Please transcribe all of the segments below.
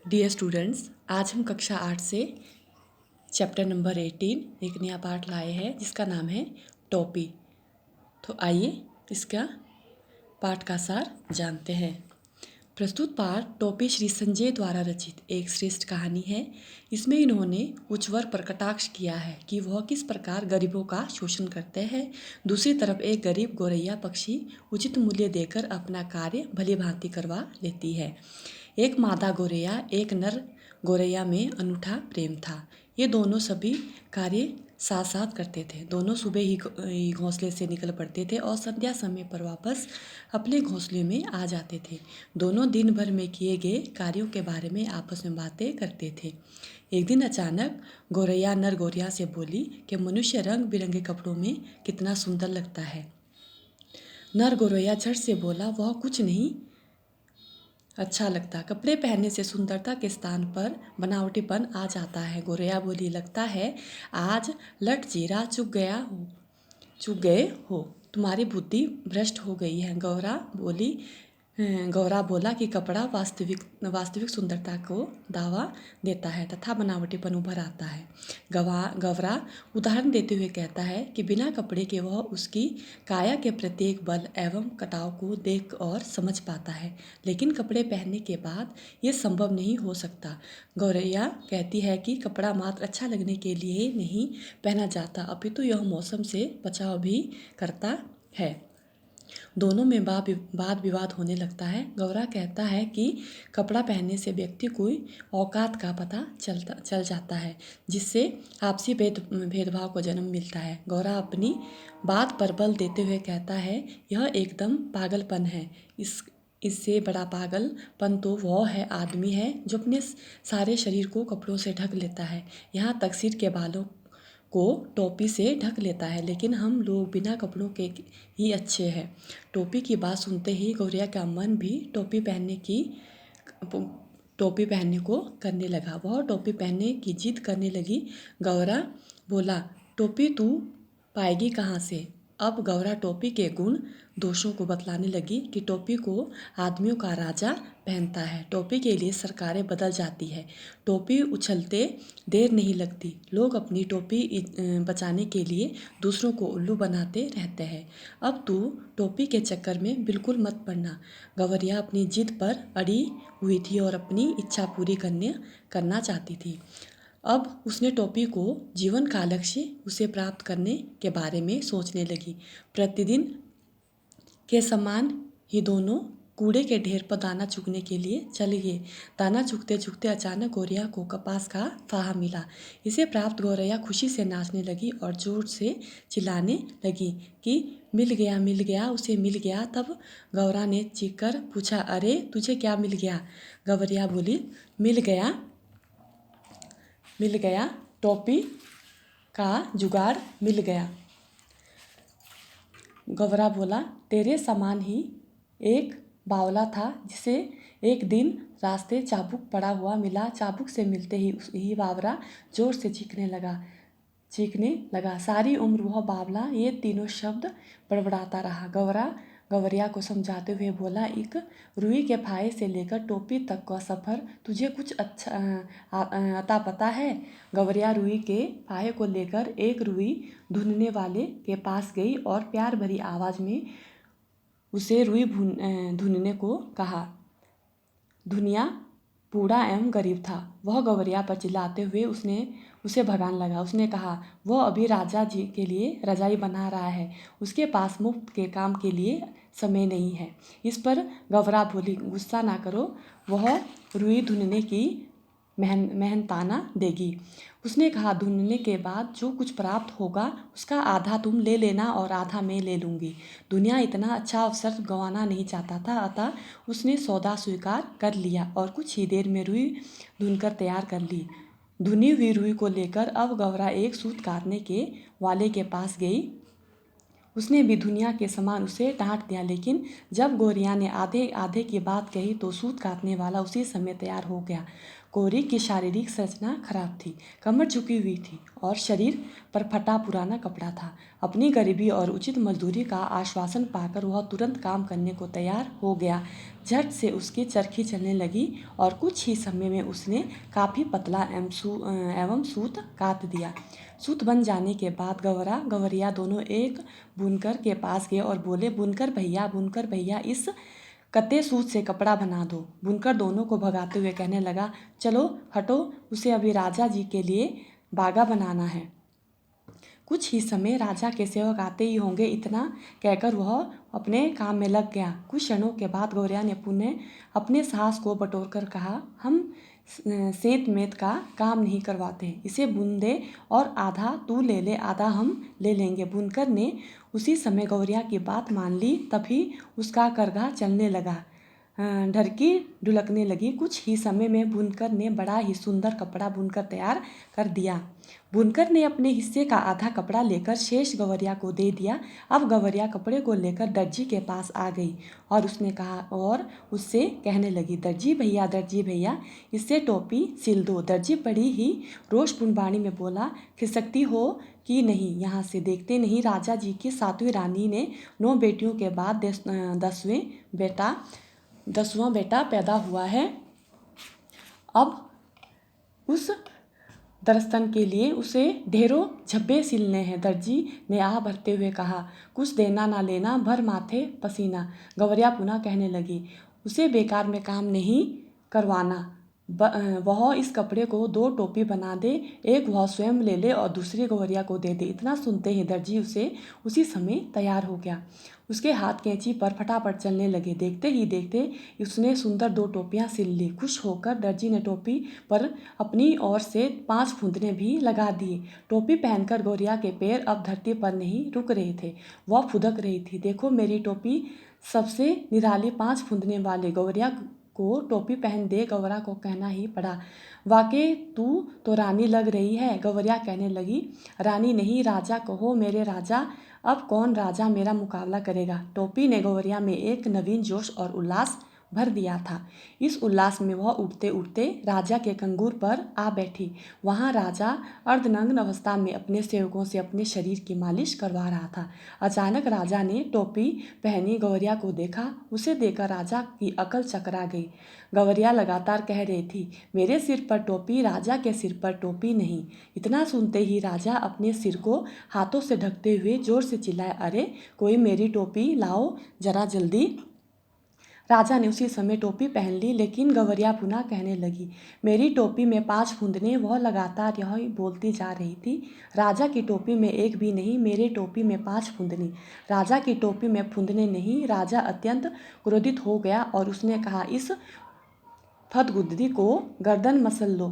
Dear students, आज हम कक्षा 8 से चैप्टर नंबर 18 एक नया पाठ लाए हैं जिसका नाम है टोपी। तो आइए इसका पाठ का सार जानते हैं। प्रस्तुत पाठ टोपी श्री संजय द्वारा रचित एक श्रेष्ठ कहानी है। इसमें इन्होंने उच्चवर पर कटाक्ष किया है कि वह किस प्रकार गरीबों का शोषण करते हैं। दूसरी तरफ एक गरीब गोरैया पक्षी उचित मूल्य देकर अपना कार्य भली भांति करवा लेती है। एक मादा गोरैया एक नर गोरैया में अनूठा प्रेम था। ये दोनों सभी कार्य साथ साथ करते थे। दोनों सुबह ही घोंसले से निकल पड़ते थे और संध्या समय पर वापस अपने घोंसले में आ जाते थे। दोनों दिन भर में किए गए कार्यों के बारे में आपस में बातें करते थे। एक दिन अचानक गोरैया नर गोरैया से बोली कि मनुष्य रंग बिरंगे कपड़ों में कितना सुंदर लगता है। नर गोरैया झट से बोला, वह कुछ नहीं अच्छा लगता। कपड़े पहनने से सुंदरता के स्थान पर बनावटीपन आ जाता है। गोरैया बोली, लगता है आज लट जीरा चुग गए हो, तुम्हारी बुद्धि भ्रष्ट हो गई है। गौरा बोला कि कपड़ा वास्तविक सुंदरता को दावा देता है तथा बनावटीपन उभर आता है। गौरा उदाहरण देते हुए कहता है कि बिना कपड़े के वह उसकी काया के प्रत्येक बल एवं कटाव को देख और समझ पाता है, लेकिन कपड़े पहनने के बाद ये संभव नहीं हो सकता। गौरैया कहती है कि कपड़ा मात्र अच्छा लगने के लिए नहीं पहना जाता, अपितु यह मौसम से बचाव भी करता है। दोनों में वाद विवाद होने लगता है। गौरा कहता है कि कपड़ा पहनने से व्यक्ति को औकात का पता चल जाता है, जिससे आपसी भेदभाव को जन्म मिलता है। गौरा अपनी बात पर बल देते हुए कहता है, यह एकदम पागलपन है। इससे बड़ा पागलपन तो वह है आदमी है जो अपने सारे शरीर को कपड़ों से ढक लेता है, यहाँ तक सिर के बालों को टोपी से ढक लेता है, लेकिन हम लोग बिना कपड़ों के ही अच्छे हैं। टोपी की बात सुनते ही गौरैया का मन भी टोपी पहनने को करने लगा। वह टोपी पहनने की जिद करने लगी। गौरा बोला, टोपी तू पाएगी कहाँ से? अब गौरा टोपी के गुण दोषों को बतलाने लगी कि टोपी को आदमियों का राजा पहनता है। टोपी के लिए सरकारें बदल जाती है। टोपी उछलते देर नहीं लगती। लोग अपनी टोपी बचाने के लिए दूसरों को उल्लू बनाते रहते हैं। अब तू टोपी के चक्कर में बिल्कुल मत पड़ना। गौरैया अपनी जिद पर अड़ी हुई थी और अपनी इच्छा पूरी करना चाहती थी। अब उसने टोपी को जीवन का लक्ष्य उसे प्राप्त करने के बारे में सोचने लगी। प्रतिदिन के समान ही दोनों कूड़े के ढेर पर दाना चुगने के लिए चले गए। दाना चुगते चुगते अचानक गौरैया को कपास का फाहा मिला। इसे प्राप्त गौरैया खुशी से नाचने लगी और जोर से चिल्लाने लगी कि मिल गया, उसे मिल गया। तब गौरा ने चीख कर पूछा, अरे तुझे क्या मिल गया? गौरैया बोली, मिल गया, टोपी का जुगाड़ मिल गया। गौरा बोला, तेरे समान ही एक बावला था जिसे एक दिन रास्ते चाबुक पड़ा हुआ मिला। चाबुक से मिलते ही बावरा जोर से चीखने लगा। सारी उम्र वह बावला ये तीनों शब्द बड़बड़ाता रहा। गौरैया को समझाते हुए बोला, एक रुई के फाहे से लेकर टोपी तक का सफ़र तुझे कुछ अता पता है? गौरैया रुई के फाहे को लेकर एक रुई धुनने वाले के पास गई और प्यार भरी आवाज़ में उसे रुई धुनने को कहा। धुनिया बूढ़ा एवं गरीब था। वह गौरैया पर चिल्लाते हुए उसे भगाने लगा। उसने कहा, वह अभी राजा जी के लिए रजाई बना रहा है, उसके पास मुफ्त के काम के लिए समय नहीं है। इस पर गौरा बोली, गुस्सा ना करो, वह रुई धुनने की मेहनताना देगी। उसने कहा, धुनने के बाद जो कुछ प्राप्त होगा उसका आधा तुम ले लेना और आधा मैं ले लूँगी। दुनिया इतना अच्छा अवसर गंवाना नहीं चाहता था, अतः उसने सौदा स्वीकार कर लिया और कुछ ही देर में रुई धुनकर तैयार कर ली। धुनी हुई रुई को लेकर अब गौरा एक सूत काटने के वाले के पास गई। उसने भी दुनिया के समान उसे डांट दिया, लेकिन जब गौरिया ने आधे आधे की बात कही तो सूत काटने वाला उसी समय तैयार हो गया। गौरी की शारीरिक संरचना खराब थी, कमर झुकी हुई थी और शरीर पर फटा पुराना कपड़ा था। अपनी गरीबी और उचित मजदूरी का आश्वासन पाकर वह तुरंत काम करने को तैयार हो गया। झट से उसकी चरखी चलने लगी और कुछ ही समय में उसने काफ़ी पतला एवं सूत काट दिया। सूत बन जाने के बाद गवरिया दोनों एक बुनकर के पास गए और बोले, बुनकर भैया इस कते सूत से कपड़ा बना दो। बुनकर दोनों को भगाते हुए कहने लगा, चलो हटो, उसे अभी राजा जी के लिए बागा बनाना है। कुछ ही समय राजा के सेवक आते ही होंगे, इतना कहकर वह अपने काम में लग गया। कुछ क्षणों के बाद गौरिया ने पुनः अपने साहस को बटोरकर कहा, हम सेंत मेत का काम नहीं करवाते, इसे बुन दे और आधा तू ले ले, आधा हम ले लेंगे। बुनकर ने उसी समय गौरिया की बात मान ली। तभी उसका करघा चलने लगा, ढरकी ढुलकने लगी। कुछ ही समय में बुनकर ने बड़ा ही सुंदर कपड़ा बुनकर तैयार कर दिया। बुनकर ने अपने हिस्से का आधा कपड़ा लेकर शेष गवरिया को दे दिया। अब गवरिया कपड़े को लेकर दर्जी के पास आ गई और उससे कहने लगी, दर्जी भैया इससे टोपी सिल दो। दर्जी बड़ी ही रोषपूर्ण वाणी में बोला, खिसकती हो कि नहीं, यहाँ से देखते नहीं राजा जी की 7वीं रानी ने 9 बेटियों के बाद 10वां बेटा पैदा हुआ है। अब उस दरस्तन के लिए उसे ढेरों झब्बे सिलने हैं। दर्जी ने आह भरते हुए कहा, कुछ देना ना लेना, भर माथे पसीना। गवरिया पुनः कहने लगी, उसे बेकार में काम नहीं करवाना, वह इस कपड़े को 2 टोपी बना दे, एक वह स्वयं ले ले और दूसरी गवरिया को दे दे। इतना सुनते ही दर्जी उसी समय तैयार हो गया। उसके हाथ कैंची पर फटाफट चलने लगे। देखते ही देखते उसने सुंदर 2 टोपियां सिल ली। खुश होकर दर्जी ने टोपी पर अपनी ओर से 5 फुंदने भी लगा दिए। टोपी पहनकर गौरिया के पैर अब धरती पर नहीं रुक रहे थे, वह फुदक रही थी। देखो मेरी टोपी सबसे निराली 5 फुंदने वाले। गौरिया को टोपी पहन दे गौरा को कहना ही पड़ा, वाकई तू तो रानी लग रही है। गौरिया कहने लगी, रानी नहीं राजा कहो, मेरे राजा। अब कौन राजा मेरा मुकाबला करेगा। टोपी ने गौरिया में एक नवीन जोश और उल्लास भर दिया था। इस उल्लास में वह उठते उठते राजा के कंगूर पर आ बैठी। वहाँ राजा अर्धनग्न अवस्था में अपने सेवकों से अपने शरीर की मालिश करवा रहा था। अचानक राजा ने टोपी पहनी गौरिया को देखा। उसे देखकर राजा की अकल चकरा गई। गौरिया लगातार कह रही थी, मेरे सिर पर टोपी, राजा के सिर पर टोपी नहीं। इतना सुनते ही राजा अपने सिर को हाथों से ढकते हुए जोर से चिल्लाए, अरे कोई मेरी टोपी लाओ जरा जल्दी। राजा ने उसी समय टोपी पहन ली, लेकिन गवरिया पुनः कहने लगी, मेरी टोपी में 5 फुंदने। वह लगातार यही बोलती जा रही थी, राजा की टोपी में एक भी नहीं, मेरे टोपी में 5 फुंदने। राजा की टोपी में फुंदने नहीं। राजा अत्यंत क्रोधित हो गया और उसने कहा, इस फदगुद्दी को गर्दन मसल लो,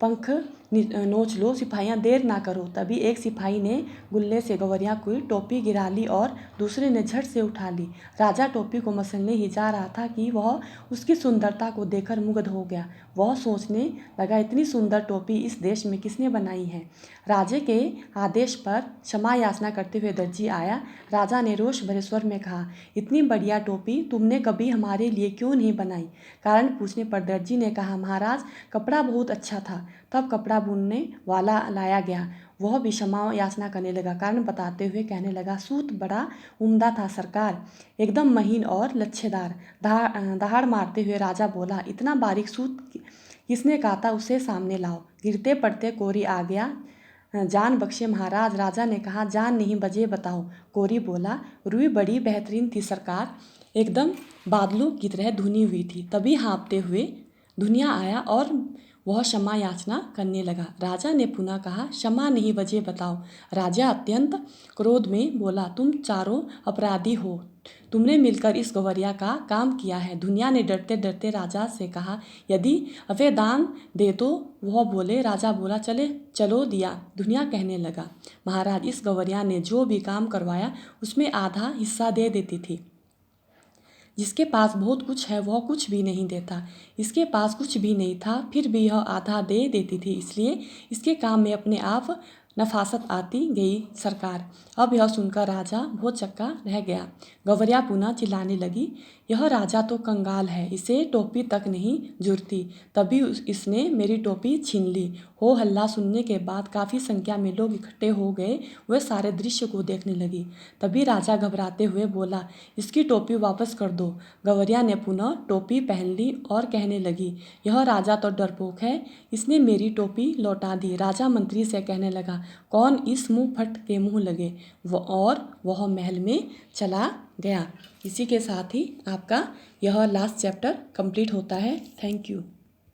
पंख नोच लो, सिपाहियाँ देर ना करो। तभी एक सिपाही ने गुल्ले से गवरिया की टोपी गिरा ली और दूसरे ने झट से उठा ली। राजा टोपी को मसलने ही जा रहा था कि वह उसकी सुंदरता को देखकर मुग्ध हो गया। वह सोचने लगा, इतनी सुंदर टोपी इस देश में किसने बनाई है। राजे के आदेश पर क्षमा याचना करते हुए दर्जी आया। राजा ने रोष भरे स्वर में कहा, इतनी बढ़िया टोपी तुमने कभी हमारे लिए क्यों नहीं बनाई। कारण पूछने पर दर्जी ने कहा, महाराज कपड़ा बहुत अच्छा था। तब कपड़ा बुनने वाला लाया गया। वह भी क्षमा याचना करने लगा। कारण बताते हुए कहने लगा, सूत बड़ा उम्दा था सरकार, एकदम महीन और लच्छेदार। दहाड़ मारते हुए राजा बोला, इतना बारीक सूत किसने काता, उसे सामने लाओ। गिरते पड़ते कोरी आ गया, जान बख्शे महाराज। राजा ने कहा, जान नहीं बजे बताओ। कोरी बोला, रुई बड़ी बेहतरीन थी सरकार, एकदम बादलों की तरह धुनी हुई थी। तभी हाँफते हुए दुनिया आया और वह क्षमा याचना करने लगा। राजा ने पुनः कहा, क्षमा नहीं बजे बताओ। राजा अत्यंत क्रोध में बोला, तुम चारों अपराधी हो, तुमने मिलकर इस गवरिया का काम किया है। दुनिया ने डरते डरते राजा से कहा, यदि अभय दान दे तो। वह बोले, राजा बोला, चलो दिया। दुनिया कहने लगा, महाराज इस गवरिया ने जो भी काम करवाया उसमें आधा हिस्सा दे देती थी। जिसके पास बहुत कुछ है वह कुछ भी नहीं देता। इसके पास कुछ भी नहीं था, फिर भी यह आधा दे देती थी, इसलिए इसके काम में अपने आप नफासत आती गई सरकार। अब यह सुनकर राजा भौचक्का रह गया। गौरैया पुनः चिल्लाने लगी, यह राजा तो कंगाल है, इसे टोपी तक नहीं जुड़ती, तभी इसने मेरी टोपी छीन ली। हो हल्ला सुनने के बाद काफ़ी संख्या में लोग इकट्ठे हो गए। वे सारे दृश्य को देखने लगी। तभी राजा घबराते हुए बोला, इसकी टोपी वापस कर दो। गौरैया ने पुनः टोपी पहन ली और कहने लगी, यह राजा तो डरपोक है, इसने मेरी टोपी लौटा दी। राजा मंत्री से कहने लगा, कौन इस मुंह फट के मुंह लगे, वह महल में चला गया। इसी के साथ ही आपका यह लास्ट चैप्टर कंप्लीट होता है। Thank you.